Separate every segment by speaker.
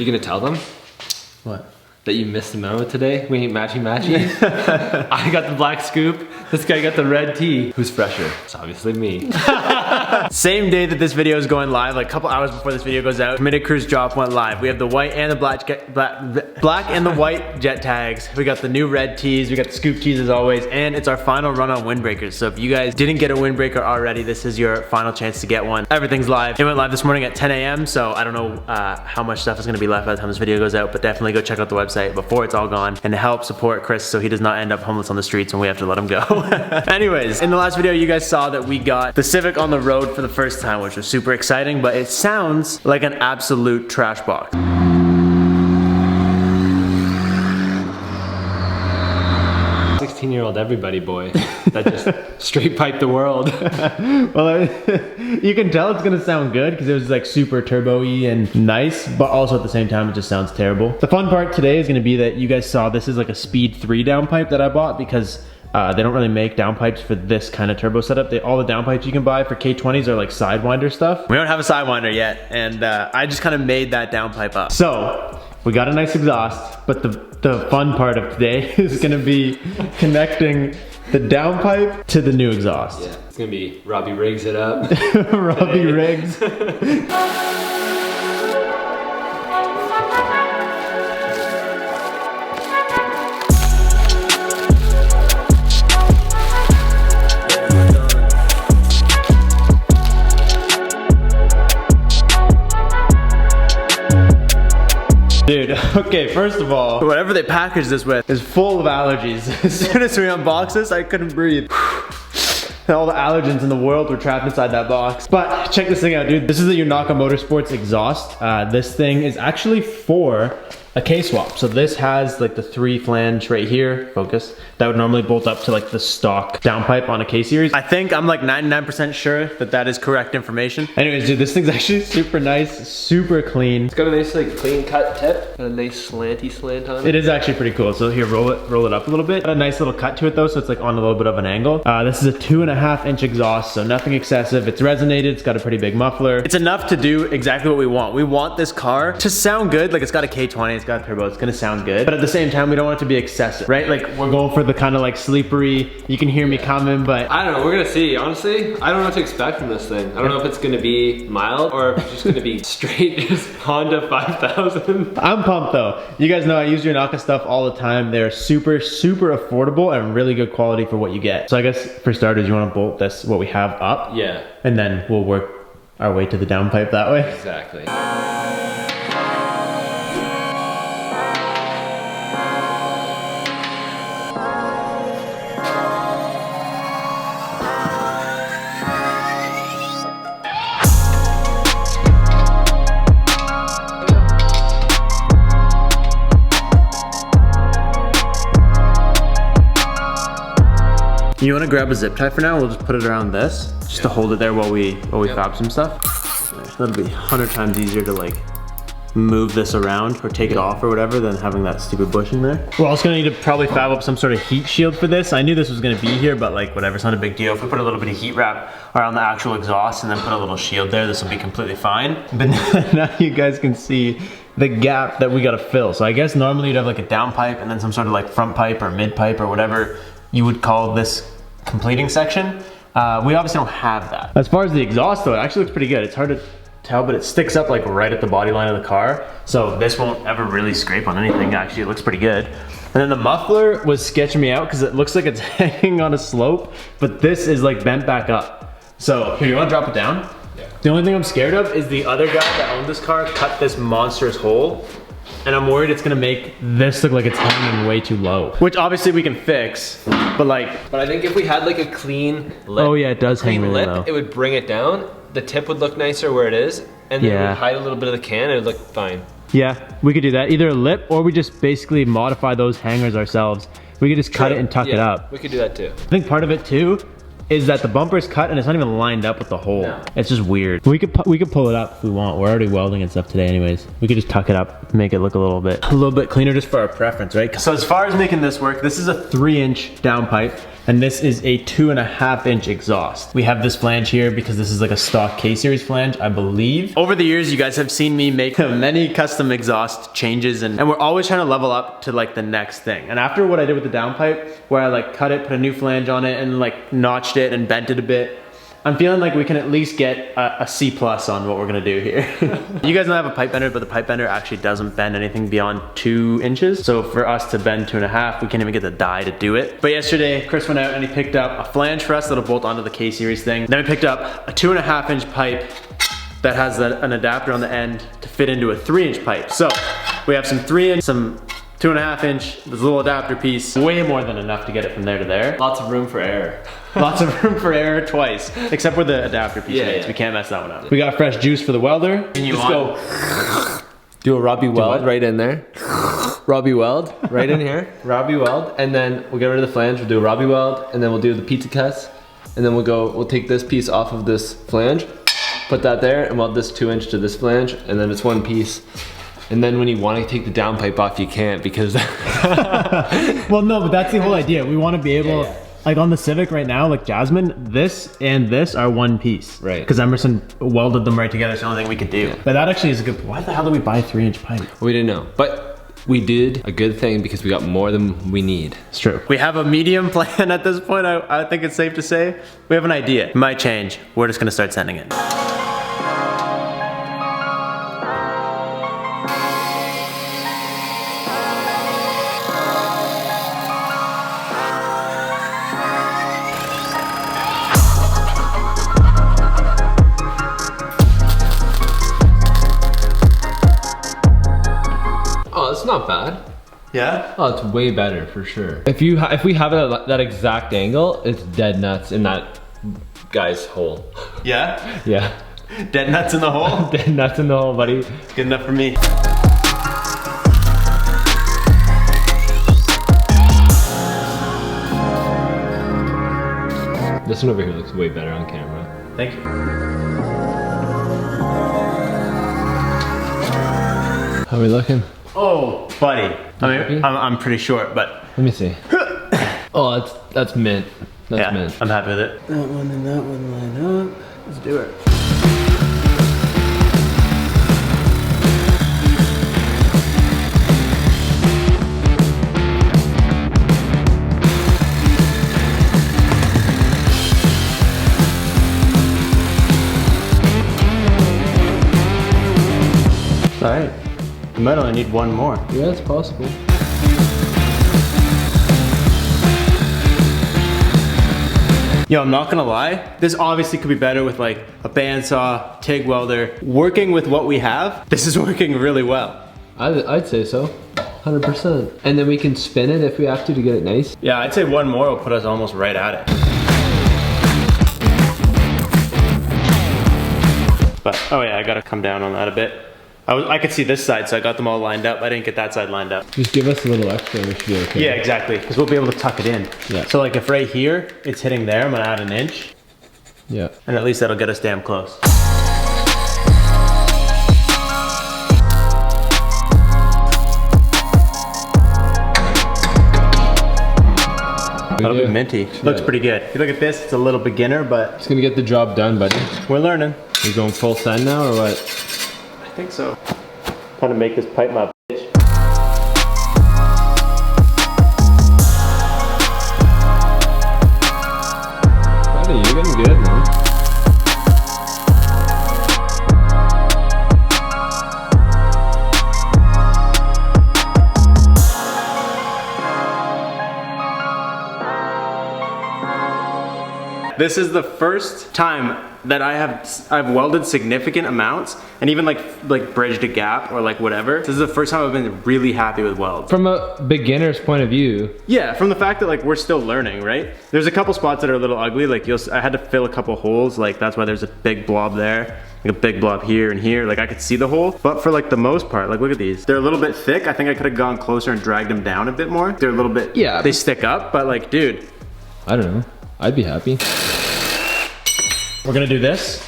Speaker 1: You gonna tell them?
Speaker 2: What?
Speaker 1: That you missed the memo today? We ain't matchy-matchy. I got the black scoop. This guy got the red tea. Who's fresher? It's obviously me.
Speaker 2: Same day that this video is going live, like a couple hours before this video goes out, Committed Cruise Drop went live. We have the white and the black and the white jet tags. We got the new red tees. We got the scoop tees as always, and it's our final run on windbreakers. So if you guys didn't get a windbreaker already, this is your final chance to get one. Everything's live. It went live this morning at 10 a.m. So I don't know how much stuff is gonna be left by the time this video goes out, but definitely go check out the website before it's all gone and to help support Chris so he does not end up homeless on the streets when we have to let him go. Anyways, in the last video you guys saw that we got the Civic on the road for the first time, which was super exciting, but it sounds like an absolute trash box.
Speaker 1: 16-year-old everybody boy that just straight piped the world.
Speaker 2: Well, you can tell it's gonna sound good because it was like super turbo-y and nice, but also at the same time it just sounds terrible. The fun part today is gonna be that you guys saw this is like a Speed 3 downpipe that I bought because they don't really make downpipes for this kind of turbo setup. All the downpipes you can buy for K20s are like Sidewinder stuff. We don't have a Sidewinder yet, and I just kind of made that downpipe up. So, we got a nice exhaust, but the fun part of today is gonna be connecting the downpipe to the new exhaust.
Speaker 1: Yeah, it's gonna be Robbie Riggs it up.
Speaker 2: Robbie Riggs. Dude, okay, first of all, whatever they packaged this with is full of allergies. As soon as we unboxed this, I couldn't breathe. All the allergens in the world were trapped inside that box. But check this thing out, dude. This is the Yonaka Motorsports exhaust. This thing is actually for a K-swap. So this has like the 3 flange right here, focus, that would normally bolt up to like the stock downpipe on a K-series. I think I'm like 99% sure that that is correct information. Anyways, dude, this thing's actually super nice, super clean.
Speaker 1: It's got a nice like clean cut tip. Got a nice slanty slant on it.
Speaker 2: It is actually pretty cool. So here, roll it up a little bit. Got a nice little cut to it though, so it's like on a little bit of an angle. This is a 2.5-inch exhaust, so nothing excessive. It's resonated, it's got a pretty big muffler. It's enough to do exactly what we want. We want this car to sound good. Like it's got a K20, it's got a turbo, it's gonna sound good. But at the same time, we don't want it to be excessive, right? Like we're going for the kind of like slippery, you can hear me coming, but
Speaker 1: I don't know, we're gonna see. Honestly, I don't know what to expect from this thing. I don't know if it's gonna be mild or if it's just gonna be straight just Honda 5000.
Speaker 2: I'm pumped though. You guys know I use Yonaka stuff all the time. They're super, super affordable and really good quality for what you get. So I guess for starters, you wanna bolt this, what we have up.
Speaker 1: Yeah.
Speaker 2: And then we'll work our way to the downpipe that way.
Speaker 1: Exactly.
Speaker 2: You wanna grab a zip tie for now? We'll just put it around this, just to hold it there while we fab some stuff. That'll be 100 times easier to like move this around or take it off or whatever than having that stupid bushing there. We're also gonna need to probably fab up some sort of heat shield for this. I knew this was gonna be here, but like whatever, it's not a big deal. If we put a little bit of heat wrap around the actual exhaust and then put a little shield there, this will be completely fine. But now you guys can see the gap that we gotta fill. So I guess normally you'd have like a downpipe and then some sort of like front pipe or mid pipe or whatever you would call this completing section. We obviously don't have that. As far as the exhaust though, it actually looks pretty good. It's hard to tell, but it sticks up like right at the body line of the car. So this won't ever really scrape on anything. Actually, it looks pretty good. And then the muffler was sketching me out because it looks like it's hanging on a slope, but this is like bent back up. So here, you wanna drop it down? Yeah. The only thing I'm scared of is the other guy that owned this car cut this monstrous hole, and I'm worried it's gonna make this look like it's hanging way too low. Which obviously we can fix, but like...
Speaker 1: But I think if we had like a clean lip.
Speaker 2: Oh yeah, it does hang really low.
Speaker 1: It would bring it down. The tip would look nicer where it is, and then it would hide a little bit of the can and it would look fine.
Speaker 2: Yeah, we could do that. Either a lip or we just basically modify those hangers ourselves. We could just cut it and tuck it up.
Speaker 1: We could do that too.
Speaker 2: I think part of it too is that the bumper is cut and it's not even lined up with the hole. No. It's just weird. We could pull it up if we want. We're already welding and stuff today anyways. We could just tuck it up, make it look a little bit cleaner just for our preference, right? So as far as making this work, this is a 3-inch downpipe. And this is a 2.5 inch exhaust. We have this flange here because this is like a stock K-series flange, I believe. Over the years, you guys have seen me make many custom exhaust changes and we're always trying to level up to like the next thing. And after what I did with the downpipe, where I like cut it, put a new flange on it and like notched it and bent it a bit, I'm feeling like we can at least get a C+ on what we're gonna do here. You guys don't have a pipe bender, but the pipe bender actually doesn't bend anything beyond 2 inches. So for us to bend 2.5, we can't even get the die to do it. But yesterday, Chris went out and he picked up a flange for us that'll bolt onto the K-series thing. Then we picked up a 2.5 inch pipe that has an adapter on the end to fit into a 3 inch pipe. So we have some 3 inch, some 2.5 inch, this little adapter piece, way more than enough to get it from there to there.
Speaker 1: Lots of room for error.
Speaker 2: Lots of room for error twice, except for the adapter piece.
Speaker 1: Yeah.
Speaker 2: We can't mess that one up. We got fresh juice for the welder.
Speaker 1: Just go. Do a Robbie Weld right in there. Robbie Weld right in here. Robbie Weld, and then we'll get rid of the flange. We'll do a Robbie Weld, and then we'll do the pizza cuts, and then we'll take this piece off of this flange, put that there, and weld this 2 inch to this flange, and then it's one piece. And then when you want to take the downpipe off, you can't because.
Speaker 2: Well, no, but that's the whole idea. We want to be able, like on the Civic right now, like Jasmine, this and this are one piece.
Speaker 1: Right.
Speaker 2: Because Emerson welded them right together. It's the only thing we could do.
Speaker 1: Yeah.
Speaker 2: But that actually is a good. Why the hell did we buy a 3 inch pipe?
Speaker 1: We didn't know, but we did a good thing because we got more than we need.
Speaker 2: It's true. We have a medium plan at this point. I think it's safe to say we have an idea. It might change. We're just gonna start sending it.
Speaker 1: Oh, it's not bad.
Speaker 2: Yeah?
Speaker 1: Oh, it's way better for sure. If we have it at that exact angle, it's dead nuts in that guy's hole.
Speaker 2: Yeah?
Speaker 1: Yeah.
Speaker 2: Dead nuts in the hole?
Speaker 1: Dead nuts in the hole, buddy.
Speaker 2: It's good enough for me.
Speaker 1: This one over here looks way better on camera.
Speaker 2: Thank you.
Speaker 1: How are we looking?
Speaker 2: Oh, buddy. I'm pretty short, but
Speaker 1: Let me see. Oh, that's mint. That's
Speaker 2: yeah,
Speaker 1: mint.
Speaker 2: I'm happy with it. That one and that one line up. Let's do it. All right. I might only need one more.
Speaker 1: Yeah, it's possible.
Speaker 2: Yo, I'm not gonna lie, this obviously could be better with like a bandsaw, TIG welder. Working with what we have, this is working really well.
Speaker 1: I'd say so. 100%. And then we can spin it if we have to get it nice.
Speaker 2: Yeah, I'd say one more will put us almost right at it. But, oh yeah, I gotta come down on that a bit. I could see this side, so I got them all lined up. I didn't get that side lined up.
Speaker 1: Just give us a little extra and we should be okay.
Speaker 2: Yeah, exactly, because we'll be able to tuck it in.
Speaker 1: Yeah.
Speaker 2: So like if right here, it's hitting there, I'm gonna add an inch.
Speaker 1: Yeah.
Speaker 2: And at least that'll get us damn close. That'll be minty. Looks pretty good. If you look at this, it's a little beginner, but
Speaker 1: Just gonna get the job done, buddy.
Speaker 2: we're learning.
Speaker 1: We're going full send now or what?
Speaker 2: I think so. Trying to make this pipe my bitch.
Speaker 1: Buddy, you're getting good, man.
Speaker 2: This is the first time that I've welded significant amounts and even like bridged a gap or like whatever. This is the first time I've been really happy with welds.
Speaker 1: From a beginner's point of view.
Speaker 2: Yeah, from the fact that like we're still learning, right? There's a couple spots that are a little ugly. Like I had to fill a couple holes. Like that's why there's a big blob there. Like a big blob here and here. Like I could see the hole. But for like the most part, like look at these. They're a little bit thick. I think I could have gone closer and dragged them down a bit more. They're a little bit,
Speaker 1: yeah.
Speaker 2: They stick up, but like, dude.
Speaker 1: I don't know. I'd be happy.
Speaker 2: We're gonna do this.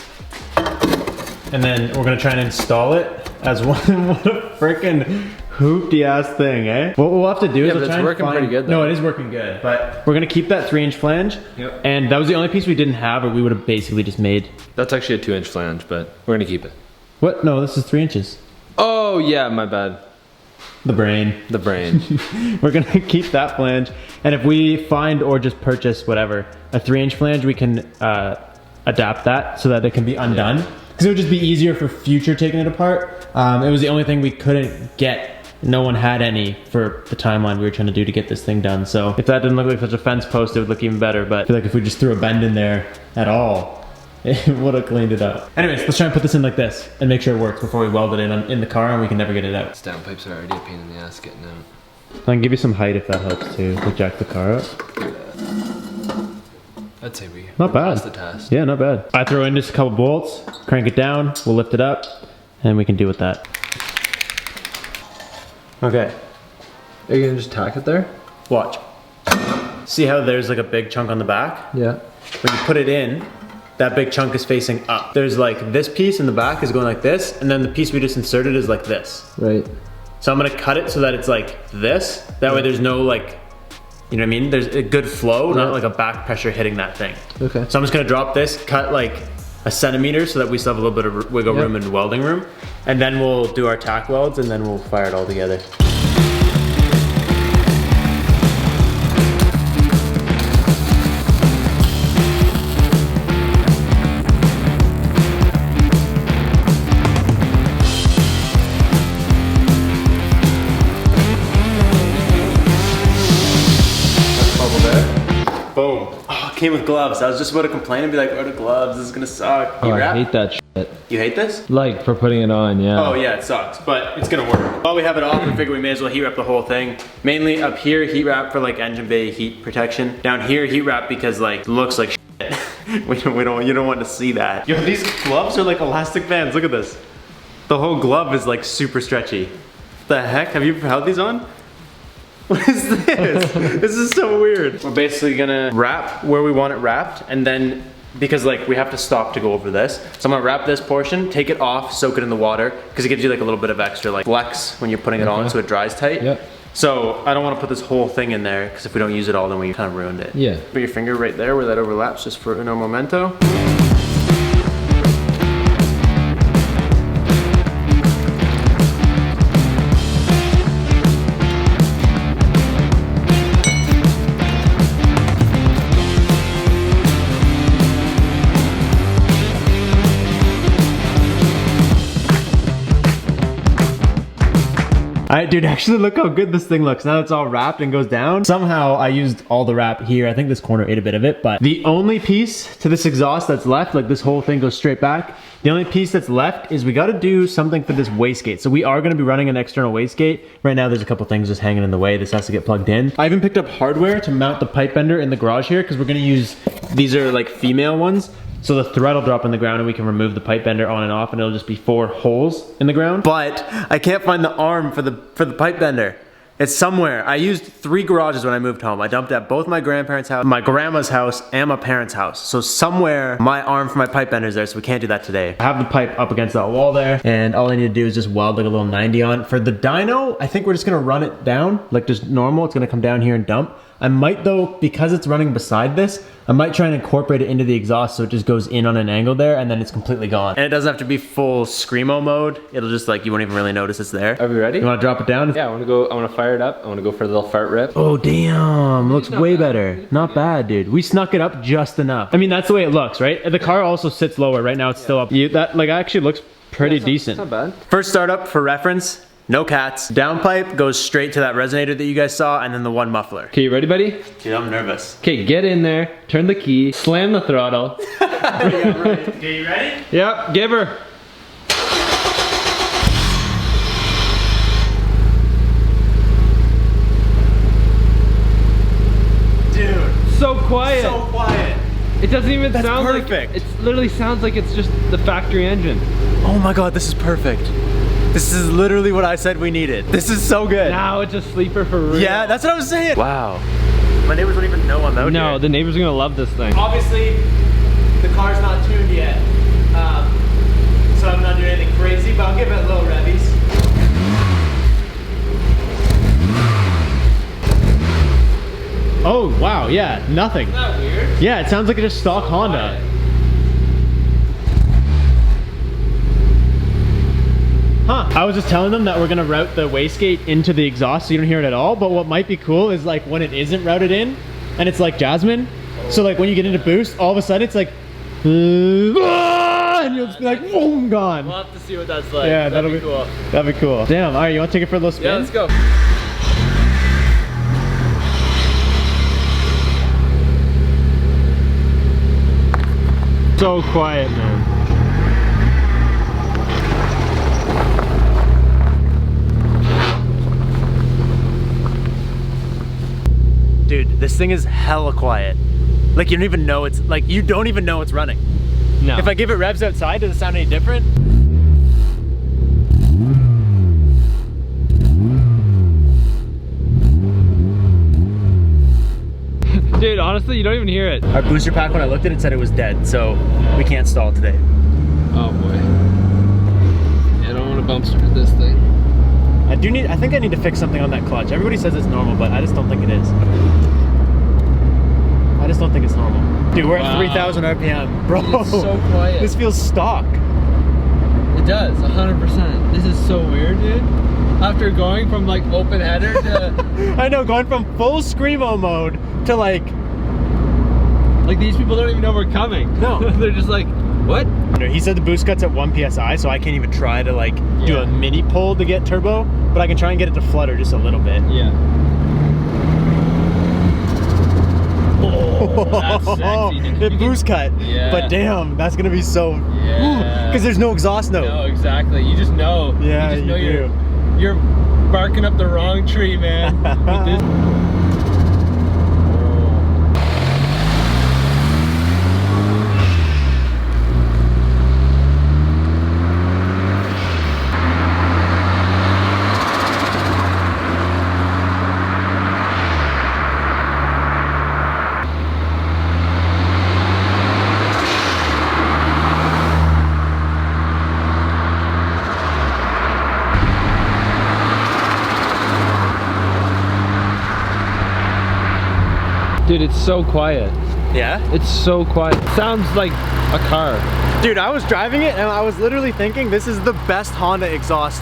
Speaker 2: And then we're gonna try and install it as one. What a freaking hoopty ass thing, eh? What we'll have to do is
Speaker 1: but
Speaker 2: try
Speaker 1: it's
Speaker 2: and
Speaker 1: working
Speaker 2: find...
Speaker 1: pretty good, though.
Speaker 2: No, it is working good, but we're gonna keep that 3-inch flange.
Speaker 1: Yep.
Speaker 2: And that was the only piece we didn't have, or we would have basically just made...
Speaker 1: That's actually a 2-inch flange, but we're gonna keep it.
Speaker 2: What? No, this is 3 inches.
Speaker 1: Oh yeah, my bad.
Speaker 2: The brain.
Speaker 1: The brain.
Speaker 2: We're gonna keep that flange, and if we find or just purchase whatever, a 3-inch flange, we can adapt that so that it can be undone. Because it would just be easier for future taking it apart. It was the only thing we couldn't get. No one had any for the timeline we were trying to do to get this thing done. So if that didn't look like such a fence post, it would look even better. But I feel like if we just threw a bend in there at all, it would have cleaned it up. Anyways, let's try and put this in like this and make sure it works before we weld it in the car, and we can never get it out.
Speaker 1: These downpipes are already a pain in the ass getting out.
Speaker 2: I can give you some height if that helps too, to jack the car up.
Speaker 1: I'd say we
Speaker 2: Not bad.
Speaker 1: passed the test.
Speaker 2: Yeah, not bad. I throw in just a couple bolts, crank it down, we'll lift it up, and we can deal with that. Okay,
Speaker 1: Are you gonna just tack it there?
Speaker 2: watch. See how there's like a big chunk on the back?
Speaker 1: Yeah.
Speaker 2: When you put it in, that big chunk is facing up. There's like this piece in the back is going like this, and then the piece we just inserted is like this.
Speaker 1: Right.
Speaker 2: So I'm gonna cut it so that it's like this. That way there's no like, you know what I mean? There's a good flow, not like a back pressure hitting that thing.
Speaker 1: Okay.
Speaker 2: So I'm just gonna drop this, cut like a centimeter so that we still have a little bit of wiggle room and welding room. And then we'll do our tack welds, and then we'll fire it all together. Boom. Oh, it came with gloves. I was just about to complain and be like, where are the gloves? This is gonna suck. You wrap?
Speaker 1: I hate that shit.
Speaker 2: You hate this?
Speaker 1: Like, for putting it on, yeah.
Speaker 2: Oh yeah, it sucks, but it's gonna work. While we have it off, we figure we may as well heat wrap the whole thing. Mainly up here, heat wrap for like engine bay heat protection. Down here, heat wrap because like, it looks like shit. you don't want to see that. Yo, these gloves are like elastic bands. Look at this. The whole glove is like super stretchy. The heck? Have you held these on? What is this? This is so weird. We're basically gonna wrap where we want it wrapped, and then because like we have to stop to go over this, so I'm gonna wrap this portion, take it off, soak it in the water, because it gives you like a little bit of extra like flex when you're putting it on, so it dries tight.
Speaker 1: Yep.
Speaker 2: So I don't want to put this whole thing in there, because if we don't use it all, then we kind of ruined it.
Speaker 1: Yeah.
Speaker 2: Put your finger right there where that overlaps, just for no memento. Alright, dude, actually look how good this thing looks. Now it's all wrapped and goes down. Somehow I used all the wrap here. I think this corner ate a bit of it, but the only piece to this exhaust that's left, like this whole thing goes straight back. The only piece that's left is we gotta do something for this wastegate. So we are gonna be running an external wastegate. Right now there's a couple things just hanging in the way. This has to get plugged in. I even picked up hardware to mount the pipe bender in the garage here, because we're gonna use, these are like female ones. So the thread will drop in the ground and we can remove the pipe bender on and off, and it'll just be 4 holes in the ground. But I can't find the arm for the pipe bender. It's somewhere. I used 3 garages when I moved home. I dumped at both my grandparents' house, my grandma's house, and my parents' house. So somewhere my arm for my pipe bender is there, so we can't do that today. I have the pipe up against that wall there, and all I need to do is just weld like a little 90 on. For the dyno, I think we're just gonna run it down, like just normal. It's gonna come down here and dump. I might though, because it's running beside this, I might try and incorporate it into the exhaust so it just goes in on an angle there and then it's completely gone. And it doesn't have to be full Screamo mode. It'll just like, you won't even really notice it's there.
Speaker 1: Are we ready?
Speaker 2: You wanna drop it down?
Speaker 1: Yeah, I wanna fire it up. I wanna go for a little fart rip.
Speaker 2: Oh damn, looks way better. Not bad, dude. We snuck it up just enough. I mean, that's the way it looks, right? The car also sits lower. Right now it's still up. That like actually looks pretty decent.
Speaker 1: Not bad.
Speaker 2: First startup for reference, no cats. Downpipe goes straight to that resonator that you guys saw, and then the one muffler.
Speaker 1: Okay, you ready, buddy?
Speaker 2: Dude, I'm nervous.
Speaker 1: Okay, get in there, turn the key, slam the throttle.
Speaker 2: Yeah, right. Okay, you ready?
Speaker 1: Yep, give her.
Speaker 2: Dude,
Speaker 1: So quiet.
Speaker 2: so quiet.
Speaker 1: It doesn't even sound
Speaker 2: perfect.
Speaker 1: like, it literally sounds like it's just the factory engine.
Speaker 2: Oh my god, this is perfect. This is literally what I said we needed. This is so good.
Speaker 1: Now it's a sleeper for real.
Speaker 2: Yeah, that's what I was saying.
Speaker 1: Wow.
Speaker 2: My neighbors don't even know I'm out
Speaker 1: No,
Speaker 2: here.
Speaker 1: the neighbors are gonna love this thing.
Speaker 2: Obviously, the car's not tuned yet. so I'm not doing anything crazy, but I'll give it little revvies. Oh, wow, yeah, nothing.
Speaker 1: Isn't that weird?
Speaker 2: Yeah, it sounds like it's just stock Honda. Huh. I was just telling them that we're gonna route the wastegate into the exhaust so you don't hear it at all, but what might be cool is like when it isn't routed in and it's like Jasmine. So like when you get into boost, all of a sudden it's like and you'll just be like, boom, gone.
Speaker 1: We'll have to see what that's like.
Speaker 2: Yeah,
Speaker 1: that'd be cool.
Speaker 2: That'd be cool. Damn, alright, you wanna take it for a little spin?
Speaker 1: Yeah, let's go.
Speaker 2: So quiet, man. Dude, this thing is hella quiet. Like you don't even know it's like you don't even know it's running.
Speaker 1: No.
Speaker 2: If I give it revs outside, does it sound any different?
Speaker 1: Dude, honestly, you don't even hear it.
Speaker 2: Our booster pack, when I looked at it, said it was dead, so we can't stall today.
Speaker 1: Oh boy. Yeah, I don't want to bump start this thing.
Speaker 2: I think I need to fix something on that clutch. Everybody says it's normal, but I just don't think it is. I just don't think it's normal. Dude, we're at 3,000 RPM. Bro,
Speaker 1: it's so quiet.
Speaker 2: This feels stock.
Speaker 1: It does, 100%. This is so weird, dude. After going from like open header to...
Speaker 2: I know, going from full Screamo mode to like
Speaker 1: these people don't even know we're coming.
Speaker 2: No.
Speaker 1: They're just like, what?
Speaker 2: He said the boost cut's at 1 PSI, so I can't even try to like do a mini pull to get turbo, but I can try and get it to flutter just a little bit.
Speaker 1: Yeah. Oh, that's sexy.
Speaker 2: It boost cut.
Speaker 1: Yeah.
Speaker 2: But damn, that's gonna be so...
Speaker 1: Yeah.
Speaker 2: Because there's no exhaust note.
Speaker 1: No, exactly. You just know.
Speaker 2: Yeah,
Speaker 1: you just know
Speaker 2: you do.
Speaker 1: You're barking up the wrong tree, man. With this. Dude, it's so quiet.
Speaker 2: Yeah?
Speaker 1: It's so quiet. It sounds like a car.
Speaker 2: Dude, I was driving it and I was literally thinking this is the best Honda exhaust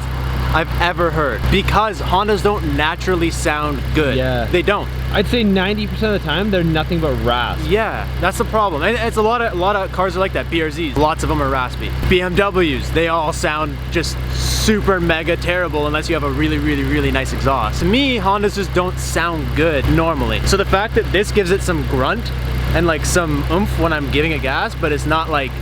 Speaker 2: I've ever heard, because Hondas don't naturally sound good.
Speaker 1: Yeah.
Speaker 2: They don't.
Speaker 1: I'd say 90% of the time they're nothing but rasp.
Speaker 2: Yeah, that's the problem. And it's a lot of cars are like that. BRZs, lots of them are raspy. BMWs, they all sound just super mega terrible unless you have a really, really, really nice exhaust. To me, Hondas just don't sound good normally. So the fact that this gives it some grunt and like some oomph when I'm giving it gas, but it's not like,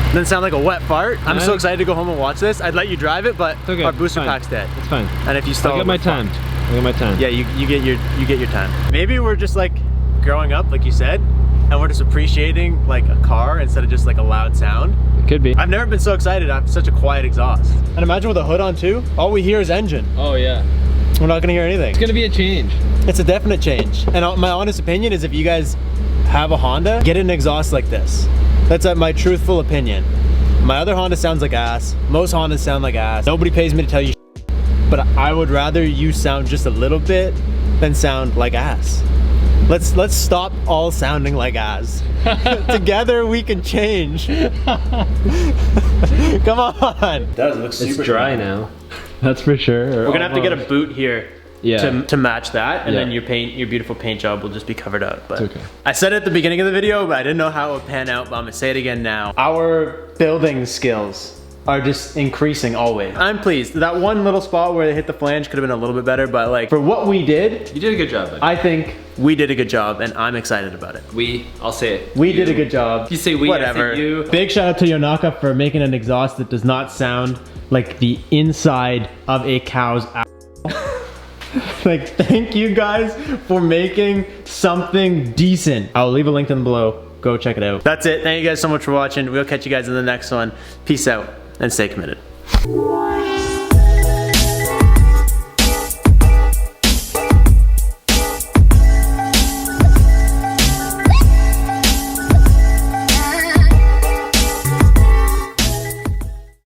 Speaker 2: doesn't sound like a wet fart. I'm so excited to go home and watch this. I'd let you drive it, but
Speaker 1: okay,
Speaker 2: our booster
Speaker 1: fine.
Speaker 2: pack's dead.
Speaker 1: It's fine.
Speaker 2: And if you stall,
Speaker 1: I got my time. I got my time.
Speaker 2: Yeah, you get your time. Maybe we're just like growing up, like you said, and we're just appreciating like a car instead of just like a loud sound.
Speaker 1: It could be.
Speaker 2: I've never been so excited. I have such a quiet exhaust. And imagine with a hood on too, all we hear is engine.
Speaker 1: Oh yeah.
Speaker 2: We're not gonna hear anything.
Speaker 1: It's gonna be a change.
Speaker 2: It's a definite change. And my honest opinion is if you guys have a Honda, get an exhaust like this. That's my truthful opinion. My other Honda sounds like ass. Most Hondas sound like ass. Nobody pays me to tell you but I would rather you sound just a little bit than sound like ass. Let's stop all sounding like ass. Together we can change. Come on. That looks super
Speaker 1: It's dry now. That's for sure.
Speaker 2: We're gonna have to get a boot here.
Speaker 1: Yeah.
Speaker 2: To match that, and
Speaker 1: Yeah.
Speaker 2: then your beautiful paint job will just be covered up. But
Speaker 1: It's okay.
Speaker 2: I said it at the beginning of the video, but I didn't know how it would pan out, but I'm gonna say it again now. Our building skills are just increasing always. I'm pleased. That one little spot where they hit the flange could have been a little bit better, but like for what we did,
Speaker 1: You did a good job, buddy.
Speaker 2: I think we did a good job, and I'm excited about it.
Speaker 1: I'll say it.
Speaker 2: We did a good job.
Speaker 1: If you say we,
Speaker 2: whatever.
Speaker 1: I say you.
Speaker 2: Big shout out to Yonaka for making an exhaust that does not sound like the inside of a cow's ass. Like, thank you guys for making something decent. I'll leave a link down below. Go check it out. That's it. Thank you guys so much for watching. We'll catch you guys in the next one. Peace out and stay committed.